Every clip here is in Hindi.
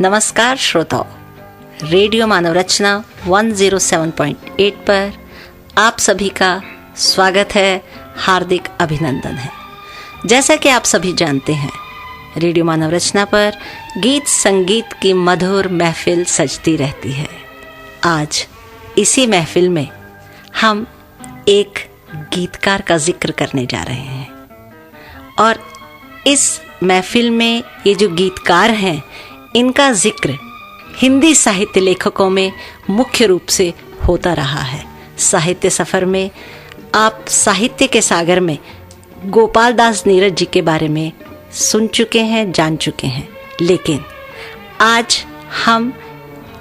नमस्कार श्रोताओं, रेडियो मानव रचना 107.8 पर आप सभी का स्वागत है, हार्दिक अभिनंदन है। जैसा कि आप सभी जानते हैं, रेडियो मानव रचना पर गीत संगीत की मधुर महफिल सजती रहती है। आज इसी महफिल में हम एक गीतकार का जिक्र करने जा रहे हैं और इस महफिल में ये जो गीतकार हैं, इनका जिक्र हिंदी साहित्य लेखकों में मुख्य रूप से होता रहा है। साहित्य सफ़र में आप साहित्य के सागर में गोपाल दास नीरज जी के बारे में सुन चुके हैं, जान चुके हैं, लेकिन आज हम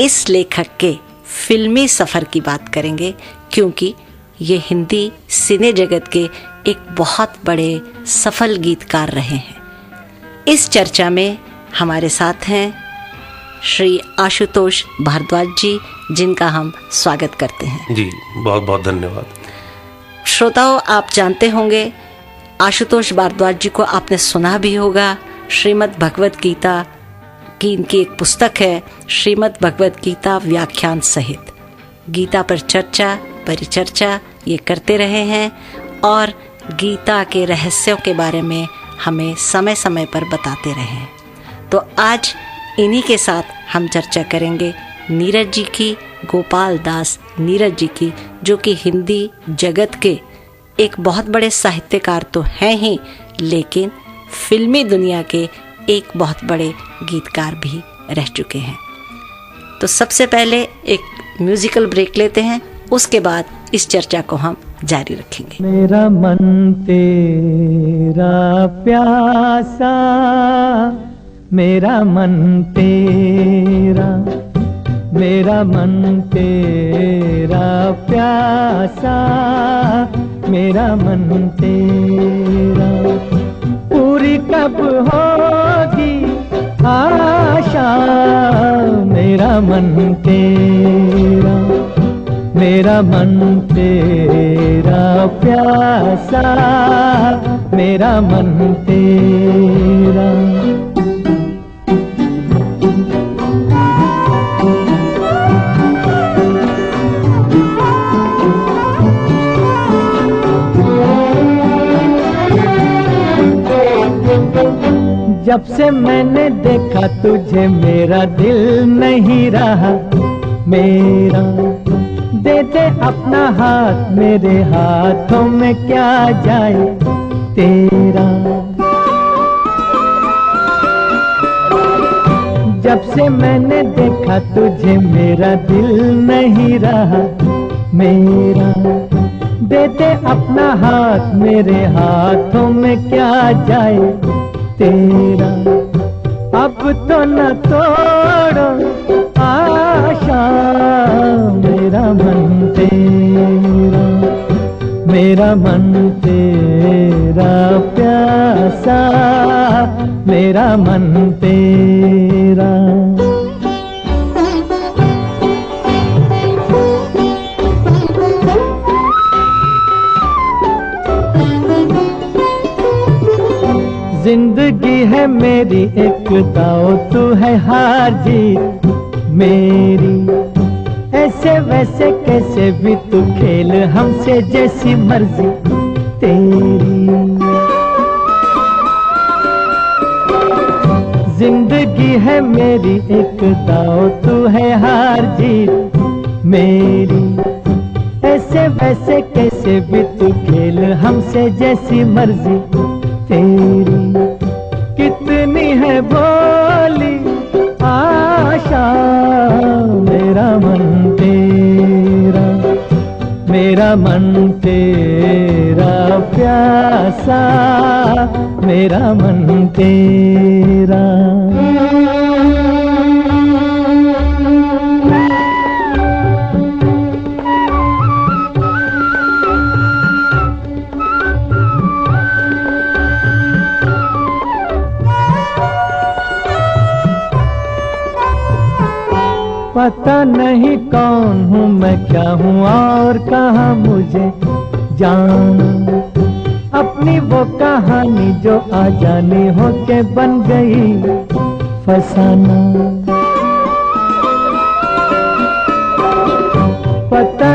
इस लेखक के फिल्मी सफ़र की बात करेंगे, क्योंकि ये हिंदी सिने जगत के एक बहुत बड़े सफल गीतकार रहे हैं। इस चर्चा में हमारे साथ हैं श्री आशुतोष भारद्वाज जी, जिनका हम स्वागत करते हैं। जी, बहुत बहुत धन्यवाद। श्रोताओं, आप जानते होंगे आशुतोष भारद्वाज जी को आपने सुना भी होगा। श्रीमद् भगवत गीता की इनकी एक पुस्तक है, श्रीमद् भगवत गीता व्याख्यान सहित। गीता पर चर्चा परिचर्चा ये करते रहे हैं और गीता के रहस्यों के बारे में हमें समय समय पर बताते रहे हैं। तो आज इन्हीं के साथ हम चर्चा करेंगे नीरज जी की, गोपाल दास नीरज जी की, जो कि हिंदी जगत के एक बहुत बड़े साहित्यकार तो हैं ही, लेकिन फिल्मी दुनिया के एक बहुत बड़े गीतकार भी रह चुके हैं। तो सबसे पहले एक म्यूजिकल ब्रेक लेते हैं, उसके बाद इस चर्चा को हम जारी रखेंगे। मेरा मन तेरा प्यासा, मेरा मन तेरा, मेरा मन तेरा प्यासा, मेरा मन तेरा, पूरी कब होगी आशा, मेरा मन तेरा, मेरा मन तेरा प्यासा, मेरा मन तेरा। जब से मैंने देखा तुझे मेरा दिल नहीं रहा मेरा, दे दे अपना हाथ, मेरे हाथों में क्या जाए तेरा। जब से मैंने देखा तुझे मेरा दिल नहीं रहा मेरा, दे दे अपना हाथ, मेरे हाथों में क्या जाए तेरा। अब तो न तोड़ो आशा, मेरा मन तेरा, मेरा मन तेरा प्यासा, मेरा मन तेरा। जिंदगी है मेरी एक दाव, तू है हार जीत मेरी, ऐसे वैसे कैसे भी तू खेल हमसे, जैसी मर्जी तेरी। जिंदगी है मेरी एक दाव, तू है हार जीत मेरी, ऐसे वैसे कैसे भी तू खेल हमसे, जैसी मर्जी तेरी। कितनी है बोली आशा, मेरा मन तेरा, मेरा मन तेरा प्यासा, मेरा मन तेरा। पता नहीं कौन हूँ मैं, क्या हूँ और कहाँ मुझे जाना, अपनी वो कहानी जो आ जानी हो के बन गई फसाना।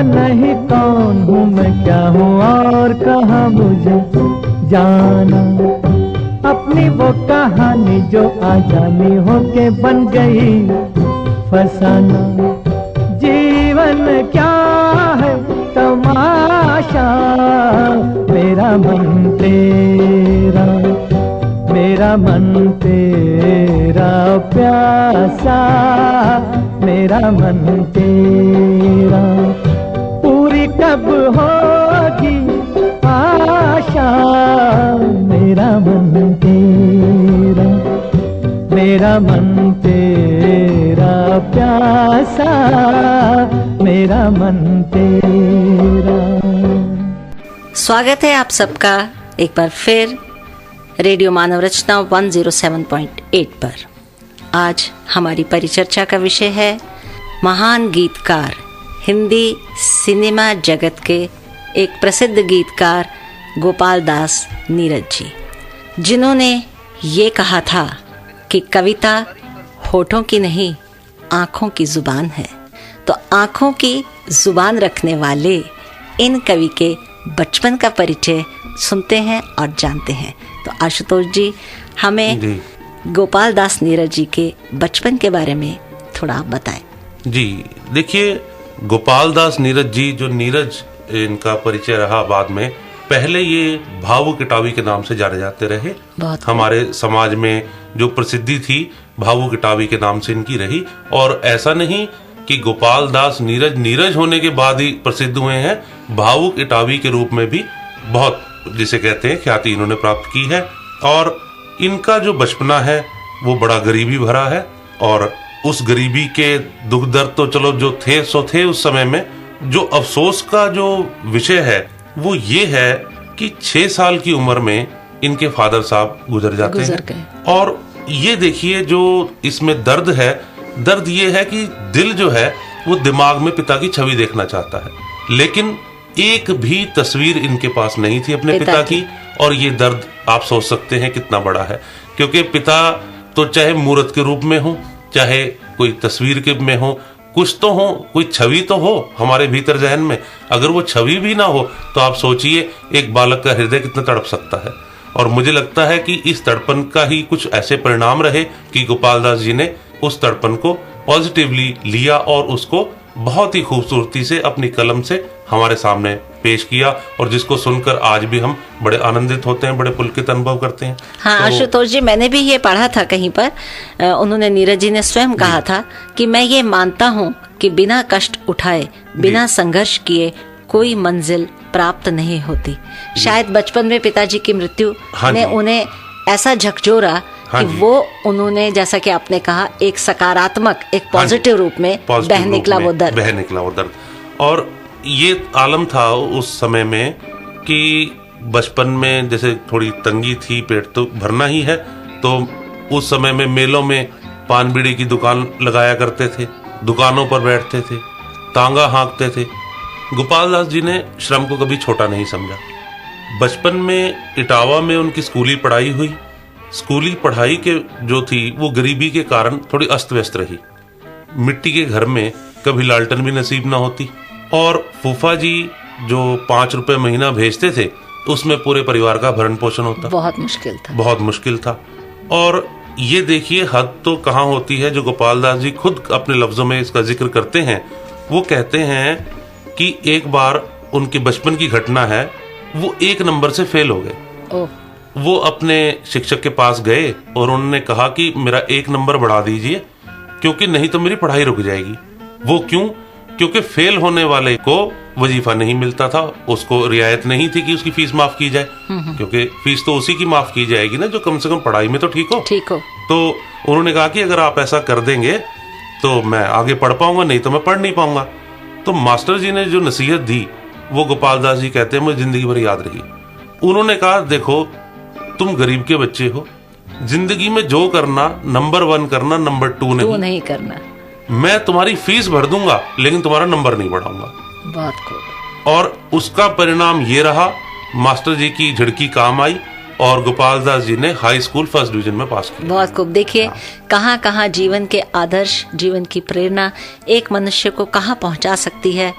नहीं कौन हूँ मैं, क्या हूँ और कहाँ मुझे जाना। अपनी वो कहानी जो आजानी होके बन गई फसाना। जीवन क्या है तमाशा, मेरा मन तेरा, मेरा मन तेरा प्यासा, मेरा मन तेरा। पूरी कब होगी आशा, मेरा मन तेरा, मेरा मन तेरा प्यासा, मेरा मन तेरा। स्वागत है आप सबका एक बार फिर रेडियो मानव रचना 107.8 पर। आज हमारी परिचर्चा का विषय है महान गीतकार, हिंदी सिनेमा जगत के एक प्रसिद्ध गीतकार गोपाल दास नीरज जी, जिन्होंने ये कहा था कि कविता होठों की नहीं आँखों की जुबान है। तो आँखों की जुबान रखने वाले इन कवि के बचपन का परिचय सुनते हैं और जानते हैं। तो आशुतोष जी, हमें गोपाल दास नीरज जी के बचपन के बारे में थोड़ा आप बताएं। जी देखिए, गोपाल दास नीरज जी, जो नीरज इनका परिचय रहा बाद में, पहले ये भावुक इटावी के नाम से जाने जाते रहे। हमारे समाज में जो प्रसिद्धि थी भावुक इटावी के नाम से इनकी रही। और ऐसा नहीं कि गोपाल दास नीरज नीरज होने के बाद ही प्रसिद्ध हुए हैं, भावुक इटावी के रूप में भी बहुत, जिसे कहते हैं, ख्याति इन्होंने प्राप्त की है। और इनका जो बचपना है वो बड़ा गरीबी भरा है। और उस गरीबी के दुख दर्द तो चलो जो थे सो थे उस समय में। जो अफसोस का जो विषय है वो ये है कि 6 साल की उम्र में इनके फादर साहब गुजर जाते हैं। और ये देखिए, जो इसमें दर्द है, दर्द ये है कि दिल जो है वो दिमाग में पिता की छवि देखना चाहता है, लेकिन एक भी तस्वीर इनके पास नहीं थी अपने पिता की। और ये दर्द आप सोच सकते हैं कितना बड़ा है, क्योंकि पिता तो चाहे मूर्त के रूप में हो, चाहे कोई तस्वीर के में हो, कुछ तो हो, कोई छवि तो हो हमारे भीतर जहन में। अगर वो छवि भी ना हो तो आप सोचिए एक बालक का हृदय कितना तड़प सकता है। और मुझे लगता है कि इस तड़पन का ही कुछ ऐसे परिणाम रहे कि गोपाल दास जी ने उस तड़पन को पॉजिटिवली लिया और उसको बहुत ही खूबसूरती से अपनी कलम से हमारे सामने पेश किया, और जिसको सुनकर आज भी हम बड़े आनंदित होते हैं, बड़े पुलकित अनुभव करते हैं। हाँ तो आशुतोष जी, मैंने भी ये पढ़ा था कहीं पर, उन्होंने, नीरज जी ने स्वयं कहा था कि मैं ये मानता हूँ कि बिना कष्ट उठाए, बिना संघर्ष किए कोई मंजिल प्राप्त नहीं होती। शायद बचपन में पिताजी की मृत्यु ने उन्हें ऐसा झकझोरा कि वो उन्होंने, जैसा कि आपने कहा, एक सकारात्मक, एक पॉजिटिव रूप में बह निकला वो दर्द। और ये आलम था उस समय में कि बचपन में जैसे थोड़ी तंगी थी, पेट तो भरना ही है, तो उस समय में मेलों में पान बीड़ी की दुकान लगाया करते थे, दुकानों पर बैठते थे, तांगा हाँकते थे। गोपाल दास जी ने श्रम को कभी छोटा नहीं समझा। बचपन में इटावा में उनकी स्कूली पढ़ाई हुई। स्कूली पढ़ाई के जो थी वो गरीबी के कारण थोड़ी अस्त व्यस्त रही। मिट्टी के घर में कभी लालटेन भी नसीब ना होती, और फूफा जी जो 5 रुपए महीना भेजते थे उसमें पूरे परिवार का भरण पोषण होता। बहुत मुश्किल था। और ये देखिए, हद तो कहाँ होती है, जो गोपाल दास जी खुद अपने लफ्जों में इसका जिक्र करते हैं। वो कहते हैं कि एक बार उनके बचपन की घटना है, वो 1 नंबर से फेल हो गए। वो अपने शिक्षक के पास गए और उन्होंने कहा कि मेरा 1 नंबर बढ़ा दीजिए, क्योंकि नहीं तो मेरी पढ़ाई रुक जाएगी। वो क्यों? क्योंकि फेल होने वाले को वजीफा नहीं मिलता था, उसको रियायत नहीं थी कि उसकी फीस माफ की जाए, क्योंकि फीस तो उसी की माफ की जाएगी ना जो कम से कम पढ़ाई में तो ठीक हो। तो उन्होंने कहा कि अगर आप ऐसा कर देंगे तो मैं आगे पढ़ पाऊंगा, नहीं तो मैं पढ़ नहीं पाऊंगा। तो मास्टर जी ने जो नसीहत दी वो गोपाल दास जी कहते हैं मुझे जिंदगी भर याद रही। उन्होंने कहा, देखो तुम गरीब के बच्चे हो, जिंदगी में जो करना नंबर 1 करना, नंबर 2 नहीं करना। मैं तुम्हारी फीस भर दूंगा लेकिन तुम्हारा नंबर नहीं बढ़ाऊंगा। बात को। और उसका परिणाम ये रहा, मास्टर जी की झिड़की काम आई और गोपाल दास जी ने हाई स्कूल फर्स्ट डिवीजन में पास किया। बहुत खूब। देखिए कहाँ कहाँ जीवन के आदर्श, जीवन की प्रेरणा एक मनुष्य को कहाँ पहुँचा सकती है।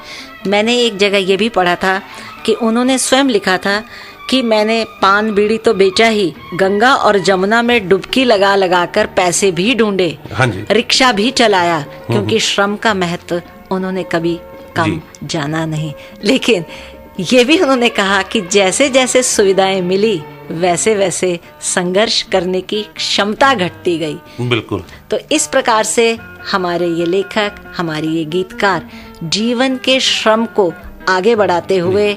मैंने एक जगह ये भी पढ़ा था कि उन्होंने स्वयं लिखा था कि मैंने पान बीड़ी तो बेचा ही, गंगा और जमुना में डुबकी लगा लगा कर पैसे भी ढूंढे, हाँ जी, रिक्शा भी चलाया, क्योंकि श्रम का महत्व उन्होंने कभी कम जाना नहीं। लेकिन ये भी उन्होंने कहा कि जैसे जैसे सुविधाएं मिली वैसे वैसे संघर्ष करने की क्षमता घटती गई। बिल्कुल। तो इस प्रकार से हमारे ये लेखक, हमारे ये गीतकार जीवन के श्रम को आगे बढ़ाते हुए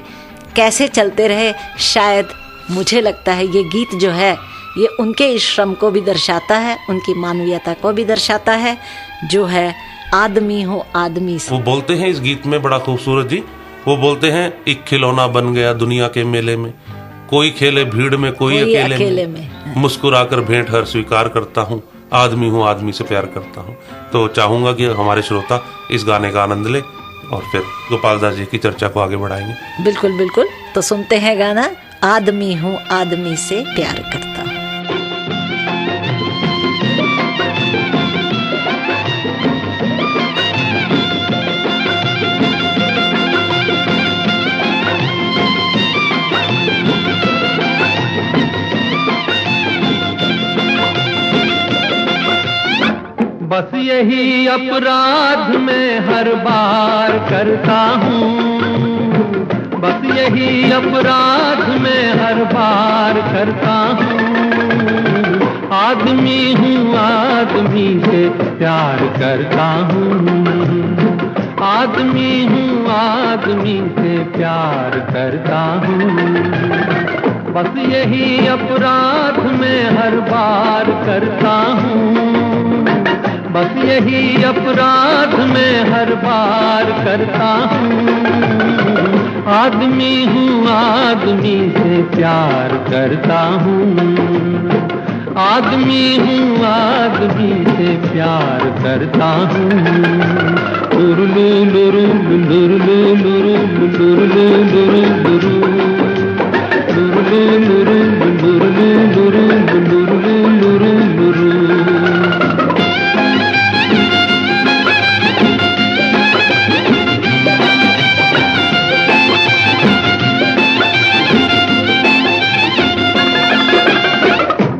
कैसे चलते रहे, शायद मुझे लगता है ये गीत जो है ये उनके इस श्रम को भी दर्शाता है, उनकी मानवीयता को भी दर्शाता है, जो है आदमी हो आदमी से। वो बोलते हैं इस गीत में बड़ा खूबसूरत जी, वो बोलते हैं एक खिलौना बन गया दुनिया के मेले में, कोई खेले भीड़ में कोई अकेले में, मुस्कुराकर भेंट हर स्वीकार करता हूँ, आदमी हूँ आदमी से प्यार करता हूँ। तो चाहूंगा कि हमारे श्रोता इस गाने का आनंद ले और फिर गोपाल दास जी की चर्चा को आगे बढ़ाएंगे। बिल्कुल बिल्कुल। तो सुनते हैं गाना आदमी हूँ आदमी से प्यार करता हूँ। बस यही अपराध मैं हर बार करता हूँ, बस यही अपराध मैं हर बार करता हूँ। आदमी हूँ आदमी से प्यार करता हूँ, आदमी हूँ आदमी से प्यार करता हूँ। बस यही अपराध मैं हर बार करता हूँ, बस यही अपराध मैं हर बार करता हूँ। आदमी हूँ आदमी से प्यार करता हूँ, आदमी हूँ आदमी से प्यार करता हूँ। लुरलू लुरु लुरलू लुरु लुरलू लुरु लुरु लुरलू लुरु लुरलू लुरु लुरलू लुरु लुरु।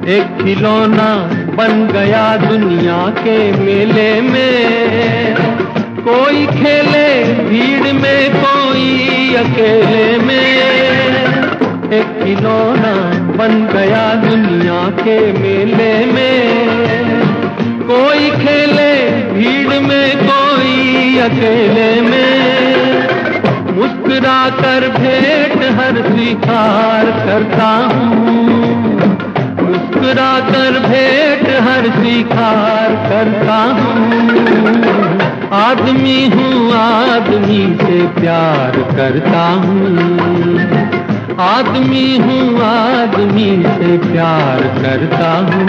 एक खिलौना बन गया दुनिया के मेले में, कोई खेले भीड़ में कोई अकेले में। एक खिलौना बन गया दुनिया के मेले में, कोई खेले भीड़ में कोई अकेले में। मुस्कुरा कर भेंट हर स्वीकार करता हूँ, मुस्कुरा कर भेंट हर स्वीकार करता हूँ। आदमी हूँ आदमी से प्यार करता हूँ, आदमी हूँ आदमी से प्यार करता हूँ।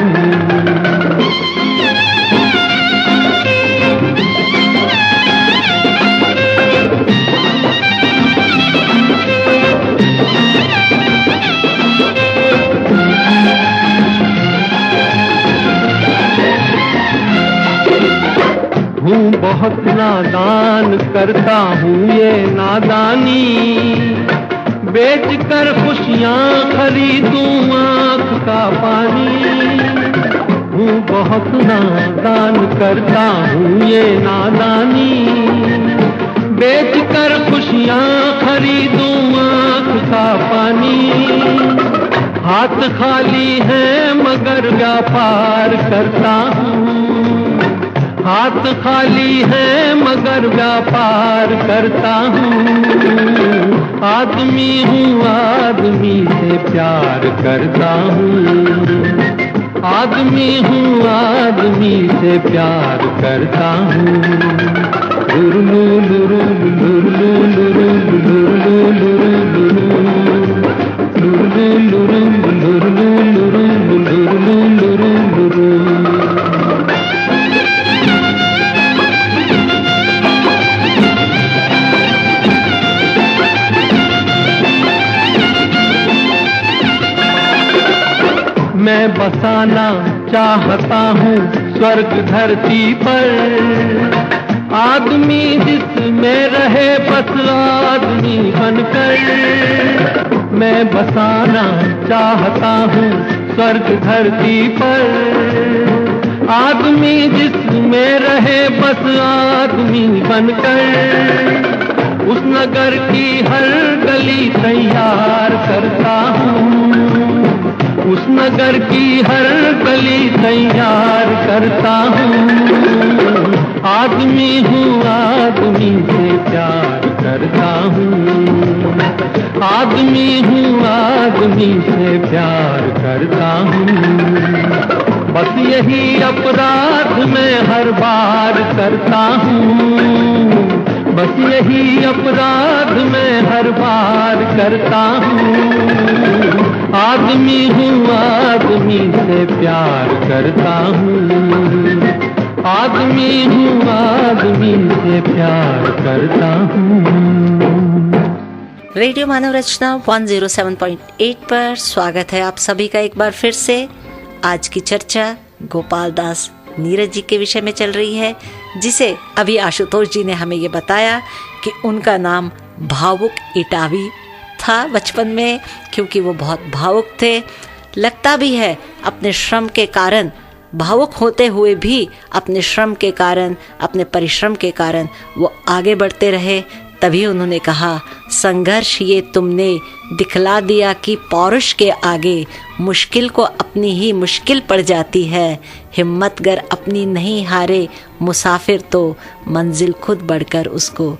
हूँ बहुत नादान करता हूँ ये नादानी, बेच कर खुशियाँ खरीदूं आँख का पानी। हूँ बहुत नादान करता हूँ ये नादानी, बेच कर खुशियाँ खरीदूं आँख का पानी। हाथ खाली है मगर व्यापार करता हूँ, हाथ खाली है मगर व्यापार करता हूँ। आदमी हूँ आदमी से प्यार करता हूँ, आदमी हूँ आदमी से प्यार करता हूँ। लुरलू लुरु लुरलू लुरु लुरलू लुरु लुरलू लुरु लुरलू लुरु लुरलू लुरु लुरु। बसाना चाहता हूँ स्वर्ग धरती पर, आदमी जिसमें रहे बस आदमी बनकर। मैं बसाना चाहता हूँ स्वर्ग धरती पर, आदमी जिसमें रहे बस आदमी बनकर। उस नगर की हर गली तैयार करता हूँ, उस नगर की हर गली तैयार करता हूँ। आदमी हूँ आदमी से प्यार करता हूँ, आदमी हूँ आदमी से प्यार करता हूँ। बस यही अपराध मैं हर बार करता हूँ, बस यही अपराध मैं हर बार करता हूँ। आदमी हूँ आदमी से प्यार करता हूँ, आदमी हूँ आदमी से प्यार करता हूँ। रेडियो मानव रचना 107.8 पर स्वागत है आप सभी का एक बार फिर से। आज की चर्चा गोपाल दास नीरज जी के विषय में चल रही है, जिसे अभी आशुतोष जी ने हमें ये बताया कि उनका नाम भावुक इटावी था बचपन में, क्योंकि वो बहुत भावुक थे। लगता भी है अपने श्रम के कारण, भावुक होते हुए भी अपने श्रम के कारण, अपने परिश्रम के कारण वो आगे बढ़ते रहे। तभी उन्होंने कहा, संघर्ष ये तुमने दिखला दिया कि पौरुष के आगे मुश्किल को अपनी ही मुश्किल पड़ जाती है। हिम्मत गर अपनी नहीं हारे मुसाफिर तो मंजिल खुद बढ़कर उसको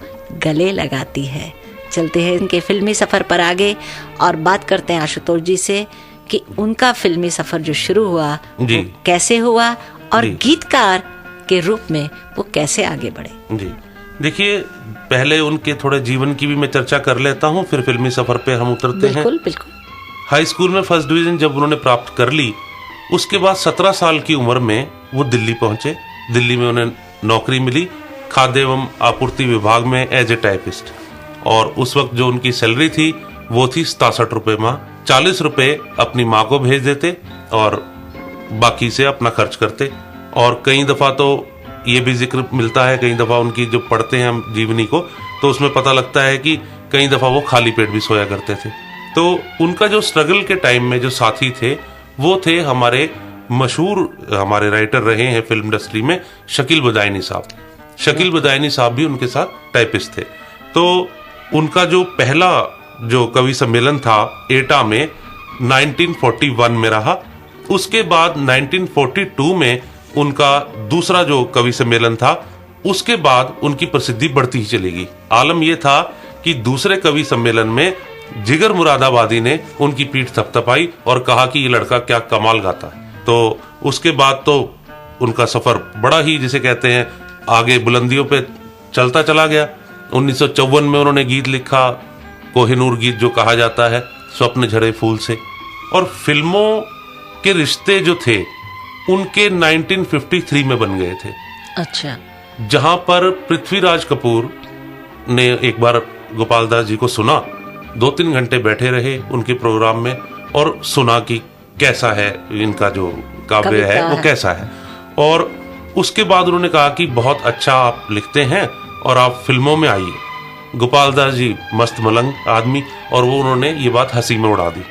गले लगाती है। चलते हैं इनके फिल्मी सफ़र पर आगे और बात करते हैं आशुतोष जी से कि उनका फिल्मी सफ़र जो शुरू हुआ वो कैसे हुआ और गीतकार के रूप में वो कैसे आगे बढ़े। जी देखिए, पहले उनके थोड़े जीवन की भी मैं चर्चा कर लेता हूँ, फिर फिल्मी सफर पे हम उतरते हैं। बिल्कुल। हाई स्कूल में फर्स्ट डिवीजन जब उन्होंने प्राप्त कर ली, उसके बाद 17 साल की उम्र में वो दिल्ली पहुंचे। दिल्ली में उन्हें नौकरी मिली खाद्य एवं आपूर्ति विभाग में एज ए टाइपिस्ट, और उस वक्त जो उनकी सैलरी थी वो थी 67 रुपये माह। 40 रुपये अपनी माँ को भेज देते और बाकी से अपना खर्च करते। और कई दफा तो ये भी जिक्र मिलता है, कई दफा उनकी जो पढ़ते हैं हम जीवनी को, तो उसमें पता लगता है कि कई दफा वो खाली पेट भी सोया करते थे। तो उनका जो स्ट्रगल के टाइम में जो साथी थे वो थे हमारे मशहूर, हमारे राइटर रहे हैं फिल्म इंडस्ट्री में, शकील बदायनी साहब। शकील बदायनी साहब भी उनके साथ टाइपिस्ट थे। तो उनका जो पहला जो कवि सम्मेलन था एटा में 1941 में रहा। उसके बाद 1942 में उनका दूसरा जो कवि सम्मेलन था, उसके बाद उनकी प्रसिद्धि बढ़ती ही चलेगी। आलम यह था कि दूसरे कवि सम्मेलन में जिगर मुरादाबादी ने उनकी पीठ थपथपाई और कहा कि ये लड़का क्या कमाल गाता है। तो उसके बाद तो उनका सफर बड़ा ही, जिसे कहते हैं, आगे बुलंदियों पे चलता चला गया। 1954 में उन्होंने गीत लिखा, कोहिनूर गीत जो कहा जाता है, स्वप्न झड़े फूल से। और फिल्मों के रिश्ते जो थे उनके 1953 में बन गए थे। अच्छा। जहां पर पृथ्वीराज कपूर ने एक बार गोपाल दास जी को सुना, 2-3 घंटे बैठे रहे उनके प्रोग्राम में और सुना कि कैसा है इनका जो काव्य है वो कैसा है। और उसके बाद उन्होंने कहा कि बहुत अच्छा आप लिखते हैं और आप फिल्मों में आइए। गोपाल दास जी मस्त मलंग आदमी, और वो उन्होंने ये बात हंसी में उड़ा दी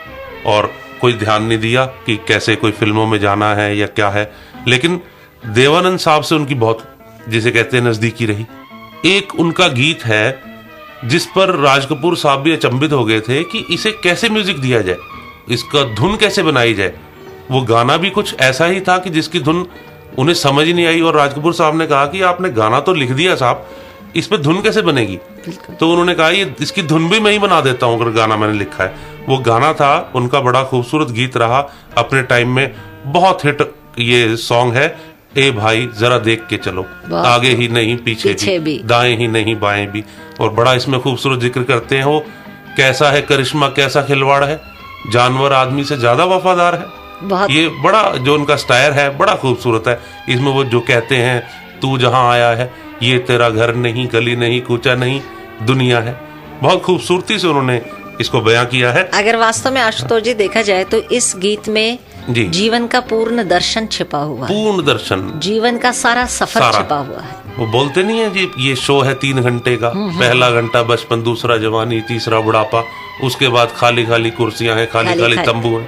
और कोई ध्यान नहीं दिया कि कैसे कोई फिल्मों में जाना है या क्या है। लेकिन देवानंद साहब से उनकी बहुत, जिसे कहते हैं, नजदीकी रही। एक उनका गीत है जिस पर राज कपूर साहब भी अचंभित हो गए थे कि इसे कैसे म्यूजिक दिया जाए, इसका धुन कैसे बनाई जाए। वो गाना भी कुछ ऐसा ही था कि जिसकी धुन उन्हें समझ ही नहीं आई। और राज कपूर साहब ने कहा कि आपने गाना तो लिख दिया साहब, इस पे धुन कैसे बनेगी। तो उन्होंने कहा ये इसकी धुन भी मैं ही बना देता हूँ अगर गाना मैंने लिखा है। वो गाना था उनका, बड़ा खूबसूरत गीत रहा अपने टाइम में, बहुत हिट ये सॉन्ग है, ए भाई जरा देख के चलो, आगे ही नहीं पीछे भी, दाएं ही नहीं बाएं भी। और बड़ा इसमें खूबसूरत जिक्र करते हैं वो, कैसा है करिश्मा कैसा खिलवाड़ है, जानवर आदमी से ज्यादा वफादार है। ये बड़ा जो उनका स्टाइल है बड़ा खूबसूरत है। इसमें वो जो कहते हैं, तू जहां आया है ये तेरा घर नहीं, गली नहीं, कूचा नहीं, दुनिया है। बहुत खूबसूरती से उन्होंने इसको बयां किया है। अगर वास्तव में आशुतोष जी देखा जाए तो इस गीत में जी। जीवन का पूर्ण दर्शन छिपा हुआ है, पूर्ण दर्शन, जीवन का सारा सफर छिपा हुआ है। वो बोलते नहीं है जी, ये शो है 3 घंटे का, पहला घंटा बचपन, दूसरा जवानी, तीसरा बुढ़ापा, उसके बाद खाली खाली कुर्सियां हैं, खाली खाली तंबू हैं।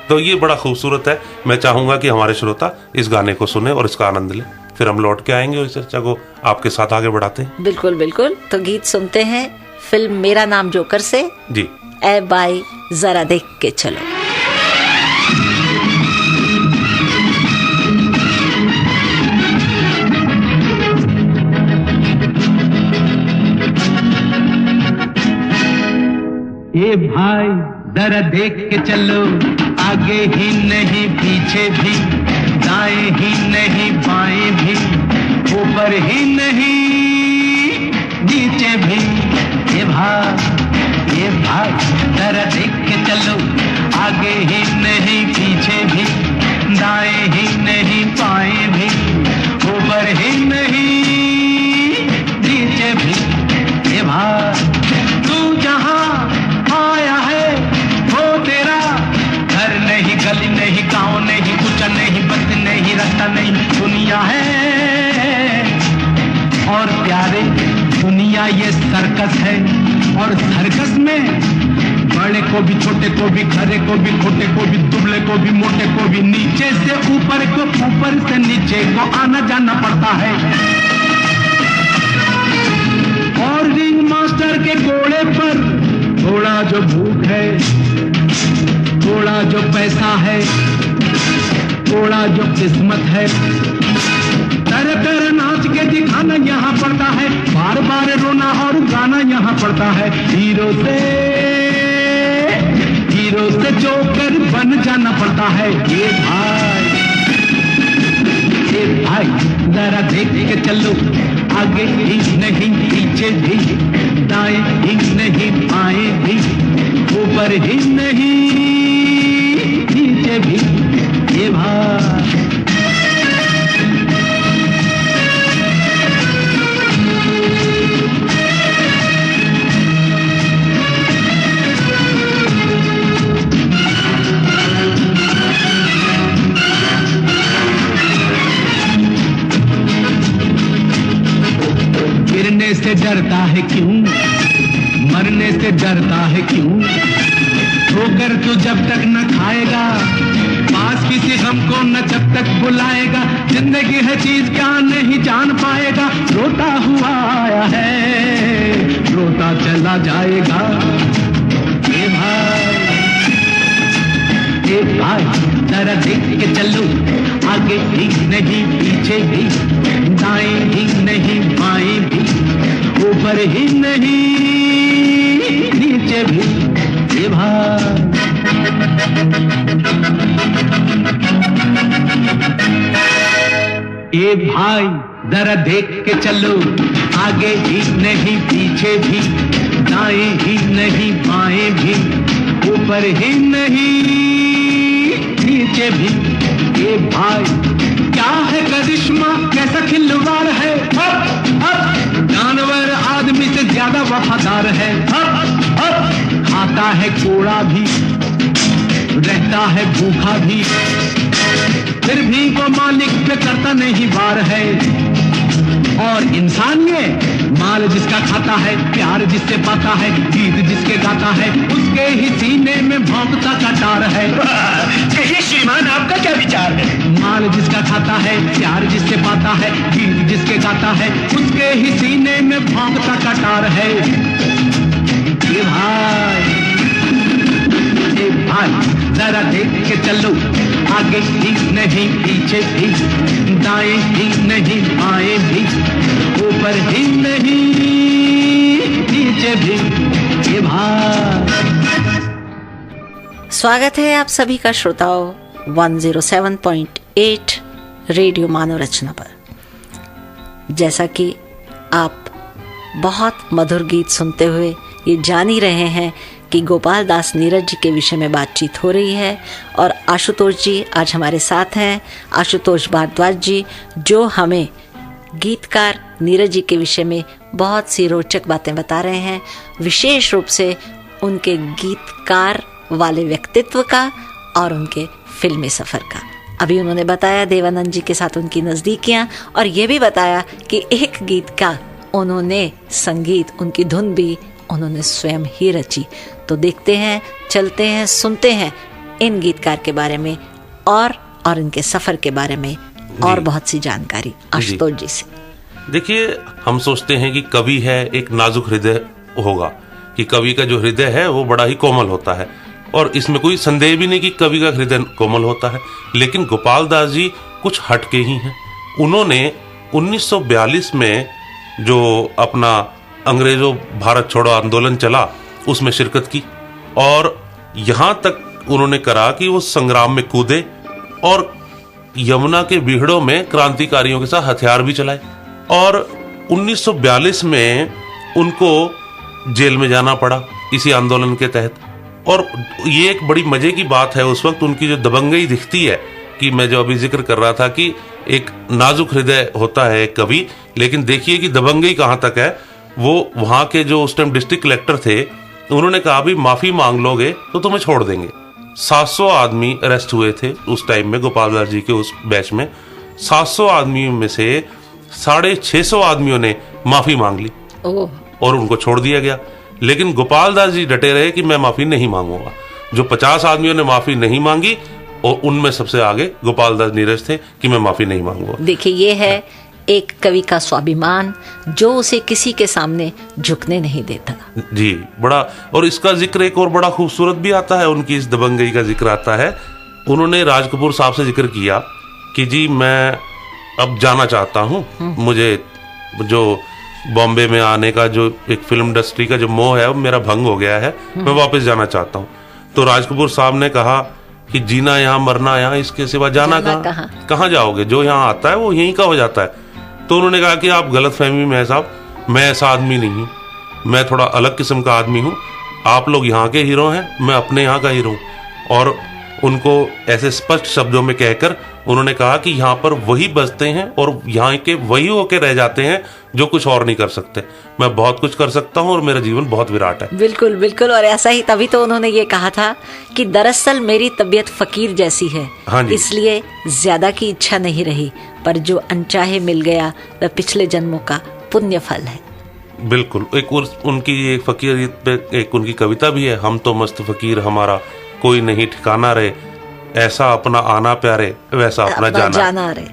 तो ये बड़ा खूबसूरत है। मैं चाहूंगा कि हमारे श्रोता इस गाने को सुने और इसका आनंद लें। फिर हम लौट के आएंगे और इस चर्चा को आपके साथ आगे बढ़ाते हैं। बिल्कुल बिल्कुल। तो गीत सुनते हैं फिल्म मेरा नाम जोकर से, जी। ए बाई जरा देख के चलो। ए भाई जरा देख के चलो, आगे ही नहीं पीछे भी, दाएं ही नहीं बाएं भी, ऊपर ही नहीं नीचे भी। ए भाई जरा देख के चलो, आगे ही नहीं पीछे भी, दाएं ही नहीं बाएं भी, ऊपर ही नहीं नीचे भी। ए भाई तू जहां आया है वो तेरा घर नहीं, गली नहीं, गांव नहीं, कुछ नहीं, बस्ती नहीं, रास्ता नहीं, दुनिया है। और प्यारे दुनिया ये सर्कस है, और सर्कस में बड़े को भी, छोटे को भी, खरे को भी, खोटे को भी, दुबले को भी, मोटे को भी, नीचे से ऊपर को, ऊपर से नीचे को आना जाना पड़ता है। और रिंग मास्टर के घोड़े पर थोड़ा जो भूख है, थोड़ा जो पैसा है, थोड़ा जो किस्मत है, तरह नाच के दिखाना यहाँ पड़ता है, बार बार रोना और गाना यहाँ पड़ता है। हीरो से जोकर बन जाना पड़ता है। ये भाई जरा देख के चलो, आगे ही नहीं पीछे भी, दाएं ही नहीं बाएं भी, ऊपर ही नहीं नीचे भी। ये भाई गिरने से डरता है क्यों, मरने से डरता है क्यों, ठोकर तो जब तक न खाएगा, पास किसी गम को न जब तक बुलाएगा, जिंदगी है चीज क्या नहीं जान पाएगा, रोता हुआ आया है, रोता चला जाएगा। ए भाई जरा देख के चलो, आगे ही नहीं पीछे भी, दाएं ही नहीं बाएं भी, ऊपर ही नहीं नीचे भी। ए भाई जरा देख के चलो, आगे ही नहीं पीछे भी, दाएं ही नहीं बाएं भी, ऊपर ही नहीं नीचे भी। ए भाई क्या है करिश्मा, कैसा खिलवाड़ है, जानवर आदमी से ज्यादा वफादार है, खाता है कोड़ा भी, रहता है भूखा भी, फिर भी वो मालिक पे करता नहीं वार है। और इंसान ये माल जिसका खाता है, प्यार जिससे पाता है, गीत जिसके गाता है, उसके ही सीने में भौंकता कटार है। कहिए श्रीमान आपका क्या विचार है? माल जिसका खाता है, प्यार जिससे पाता है, गीत जिसके गाता है, उसके ही सीने में भौंकता कटार है। ये भाई जरा देख के चलो, आगे ही नहीं पीछे भी, दाएं ही नहीं बाएं भी, ऊपर ही नहीं नीचे भी। ये भाई स्वागत है आप सभी का श्रोताओं 107.8 रेडियो मानव रचना पर। जैसा कि आप बहुत मधुर गीत सुनते हुए ये जान ही रहे हैं कि गोपाल दास नीरज जी के विषय में बातचीत हो रही है और आशुतोष जी आज हमारे साथ हैं। आशुतोष भारद्वाज जी जो हमें गीतकार नीरज जी के विषय में बहुत सी रोचक बातें बता रहे हैं, विशेष रूप से उनके गीतकार वाले व्यक्तित्व का और उनके फिल्मी सफर का। अभी उन्होंने बताया देवानंद जी के साथ उनकी नजदीकियां, और ये भी बताया कि एक गीत का उन्होंने संगीत, उनकी धुन भी उन्होंने स्वयं ही रची। तो देखते हैं, चलते हैं, सुनते हैं इन गीतकार के बारे में और इनके सफर के बारे में और बहुत सी जानकारी आशुतोष जी से। देखिए, हम सोचते हैं कि कवि है, एक नाजुक हृदय होगा, कि कवि का जो हृदय है वो बड़ा ही कोमल होता है, और इसमें कोई संदेह भी नहीं कि कवि का हृदय कोमल होता है। लेकिन गोपाल दास जी कुछ हटके ही हैं। उन्होंने 1942 में जो अपना अंग्रेजों भारत छोड़ो आंदोलन चला उसमें शिरकत की, और यहां तक उन्होंने करा कि वो संग्राम में कूदे और यमुना के बीहड़ों में क्रांतिकारियों के साथ हथियार भी चलाए। और 1942 में उनको जेल में जाना पड़ा इसी आंदोलन के तहत। और ये एक बड़ी मजे की बात है, उस वक्त उनकी जो दबंगई दिखती है, कि मैं जो अभी जिक्र कर रहा था कि एक नाजुक हृदय होता है एक कवि, लेकिन देखिए कि दबंगई कहां तक है। वो वहां के जो उस टाइम डिस्ट्रिक्ट कलेक्टर थे, उन्होंने कहा भी माफी मांग लोगे तो तुम्हें छोड़ देंगे। 700 आदमी अरेस्ट हुए थे उस टाइम में, गोपाल दास जी के उस बैच में। 700 आदमियों में से 650 आदमियों ने माफी मांग ली और उनको छोड़ दिया गया। लेकिन गोपाल दास जी डटे रहे कि मैं माफी नहीं मांगूंगा। जो 50 आदमियों ने माफी नहीं मांगी, और उनमें सबसे आगे गोपाल दास नीरज थे कि मैं माफी नहीं मांगूंगा। देखिए, ये है एक कवि का स्वाभिमान जो उसे किसी के सामने झुकने नहीं देता। जी, बड़ा। और इसका जिक्र एक और बड़ा खूबसूरत भी आता है, उनकी इस दबंगई का जिक्र आता है। उन्होंने राज कपूर साहब से जिक्र किया कि जी मैं अब जाना चाहता हूँ, मुझे जो बॉम्बे में आने का जो एक फिल्म इंडस्ट्री का जो मोह है वो मेरा भंग हो गया है, मैं वापस जाना चाहता हूँ। तो राज कपूर साहब ने कहा कि जीना यहाँ मरना यहाँ, इसके सिवा जाना कहाँ जाओगे, जो यहाँ आता है वो यहीं का हो जाता है। तो उन्होंने कहा कि आप गलतफहमी में है साहब, मैं ऐसा आदमी नहीं हूँ, मैं थोड़ा अलग किस्म का आदमी हूँ। आप लोग यहाँ के हीरो हैं, मैं अपने यहाँ का हीरो हूँ। और उनको ऐसे स्पष्ट शब्दों में कहकर उन्होंने कहा कि यहाँ पर वही बसते हैं और यहाँ के वही होके रह जाते हैं जो कुछ और नहीं कर सकते। मैं बहुत कुछ कर सकता हूँ और मेरा जीवन बहुत विराट है। बिल्कुल बिल्कुल। और ऐसा ही, तभी तो उन्होंने ये कहा था कि दरअसल मेरी तबीयत फकीर जैसी है, इसलिए ज्यादा की इच्छा नहीं रही, पर जो अनचाहे मिल गया वह पिछले जन्मों का पुण्य फल है। बिल्कुल। एक उनकी फकीरियत पे एक उनकी कविता भी है, हम तो मस्त फकीर हमारा कोई नहीं ठिकाना रे, ऐसा अपना आना प्यारे वैसा अपना जाना रे।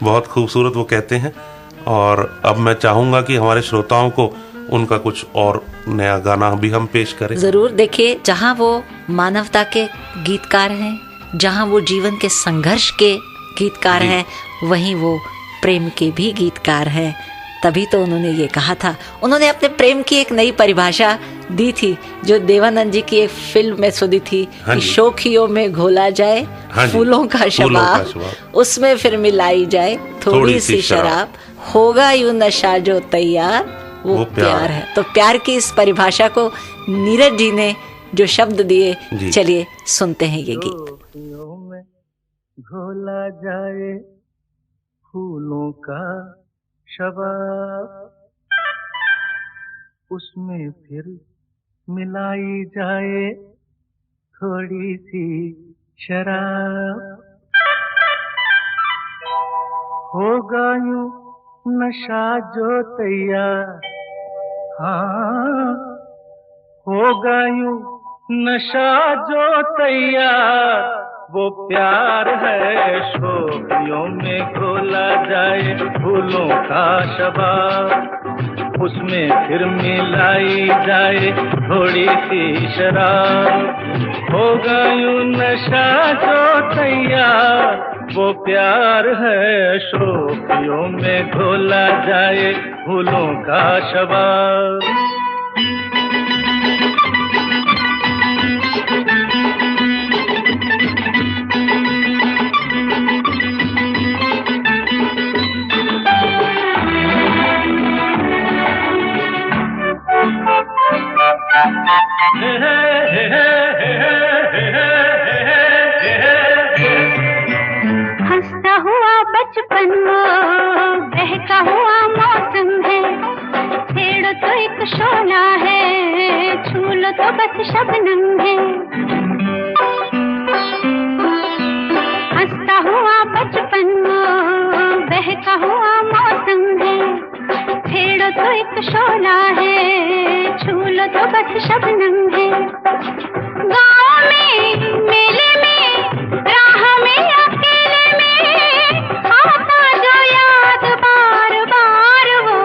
बहुत खूबसूरत वो कहते हैं। और अब मैं चाहूंगा कि हमारे श्रोताओं को उनका कुछ और नया गाना भी हम पेश करें। जरूर। देखिए, जहाँ वो मानवता के गीतकार हैं, जहाँ वो जीवन के संघर्ष के गीतकार हैं, वहीं वो प्रेम के भी गीतकार हैं। तभी तो उन्होंने ये कहा था, उन्होंने अपने प्रेम की एक नई परिभाषा दी थी जो देवानंद जी की एक फिल्म में सुनी थी कि शोखियों में घोला जाए फूलों का शबाब, उसमें फिर मिलाई जाए थोड़ी सी शराब, होगा यूं नशा जो तैयार वो प्यार है। तो प्यार की इस परिभाषा को नीरज जी ने जो शब्द दिए, चलिए सुनते हैं ये गीत। शोखियों में घोला जाए फूलों का शबाब, उसमें फिर मिलाई जाए थोड़ी सी शराब, होगा यूं नशा जो तैयार, हाँ होगा यूं नशा जो तैयार, वो प्यार है शोखियों में घोला जाए फूलों का शबाब, उसमें फिर मिलाई जाए थोड़ी सी शराब, होगा यूं नशा जो तैयार, वो प्यार है शोखियों में घोला जाए फूलों का शबाब। हंसता हुआ बचपन बहका हुआ मौसम है, छेड़ो तो एक शोला है, छू लो तो बस शबनम है। बहका हुआ मौसम है, छेड़ो तो एक शोला है, छू लो तो बस शबनम है। गाँव में मेले में राह में अकेले में आता जो याद बार बार वो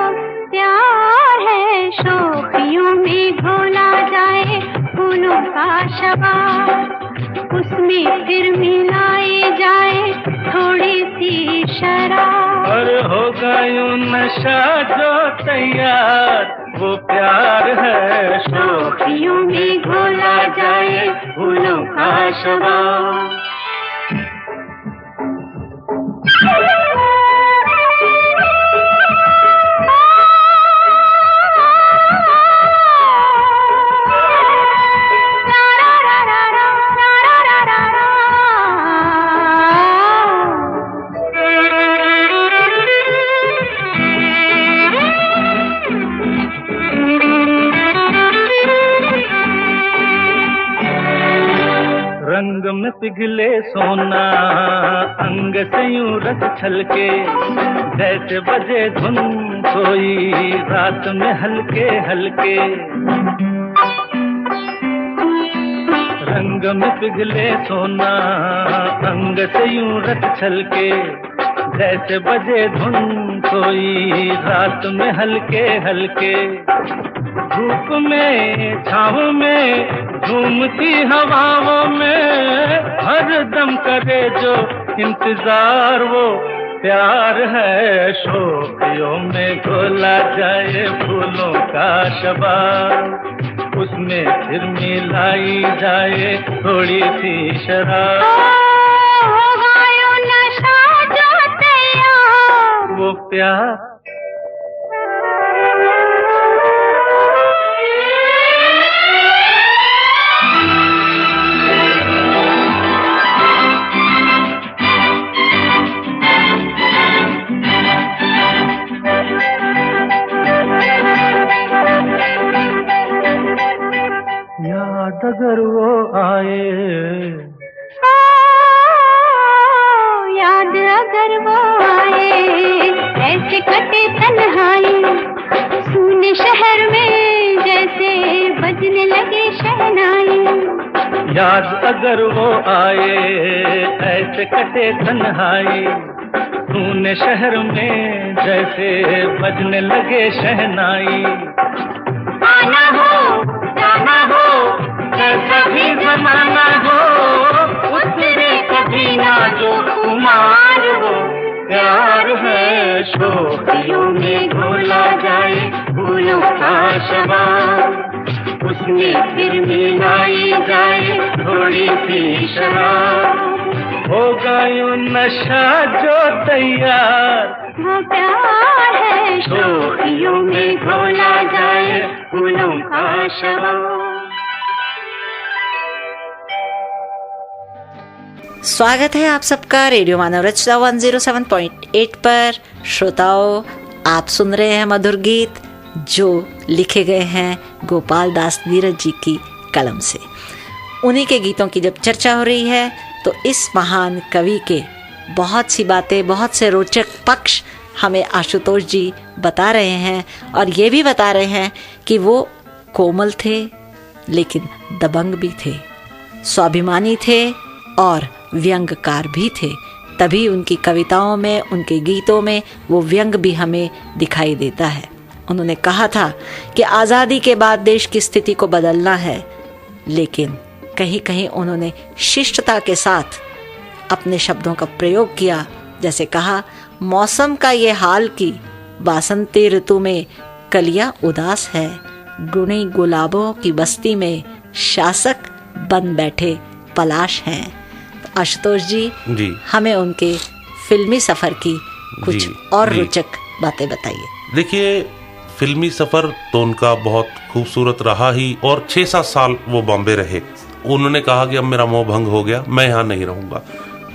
प्यार है। शोखियों में घोला जाए फूलों का शबार, उसमें फिर मिलाई जाए थोड़ी सी शराब। और होगा यूं नशा जो तैयार वो प्यार है। शोखियों में घोला जाए फूलों का शबाब। रंग में पिघले सोना अंग से यूं रस छलके, जैसे बजे धुन कोई रात में हल्के हल्के। रंग में पिघले सोना अंग से यूं रस छलके, जैसे बजे धुन कोई रात में हल्के हल्के। धूप में छाँव में झूमती हवाओं में हर दम करे जो इंतजार वो प्यार है। शोखियों में घोला जाए फूलों का शबाब, उसमें फिर मिलाई जाए थोड़ी सी शराब। होगा यूं नशा जो तैयार वो प्यार याद अगर वो आए, याद अगर वो आए, ऐसे कटे तन्हाई सुने शहर में जैसे बजने लगे शहनाई। याद अगर वो आए ऐसे कटे तन्हाई, सुने शहर में जैसे बजने लगे शहनाई। आना हो जाना हो कैसा भी जमाना हो, उतरे कभी ना जो कुमार हो प्यार है। शोखियों में घोला जाए फूलों का शबाब, उसमें फिर मिलाई जाए थोड़ी सी शराब। होगा यूं नशा जो तैयार वो प्यार है। शोखियों में घोला जाए फूलों का शबाब। स्वागत है आप सबका रेडियो मानव रचना 107.8 पर। श्रोताओं, आप सुन रहे हैं मधुर गीत जो लिखे गए हैं गोपाल दास नीरज जी की कलम से। उन्हीं के गीतों की जब चर्चा हो रही है तो इस महान कवि के बहुत सी बातें, बहुत से रोचक पक्ष हमें आशुतोष जी बता रहे हैं, और ये भी बता रहे हैं कि वो कोमल थे लेकिन दबंग भी थे, स्वाभिमानी थे और व्यंग्यकार भी थे। तभी उनकी कविताओं में, उनके गीतों में वो व्यंग भी हमें दिखाई देता है। उन्होंने कहा था कि आज़ादी के बाद देश की स्थिति को बदलना है, लेकिन कहीं कहीं उन्होंने शिष्टता के साथ अपने शब्दों का प्रयोग किया। जैसे कहा, मौसम का ये हाल की बासंती ऋतु में कलियां उदास है, गुणी गुलाबों की बस्ती में शासक बन बैठे पलाश हैं। तो आशुतोष जी, हमें उनके फिल्मी सफर की कुछ और रोचक बातें बताइए। देखिए, फिल्मी सफर तो उनका बहुत खूबसूरत रहा ही, और 6-7 साल वो बॉम्बे रहे। उन्होंने कहा कि अब मेरा मोह भंग हो गया, मैं यहाँ नहीं रहूँगा।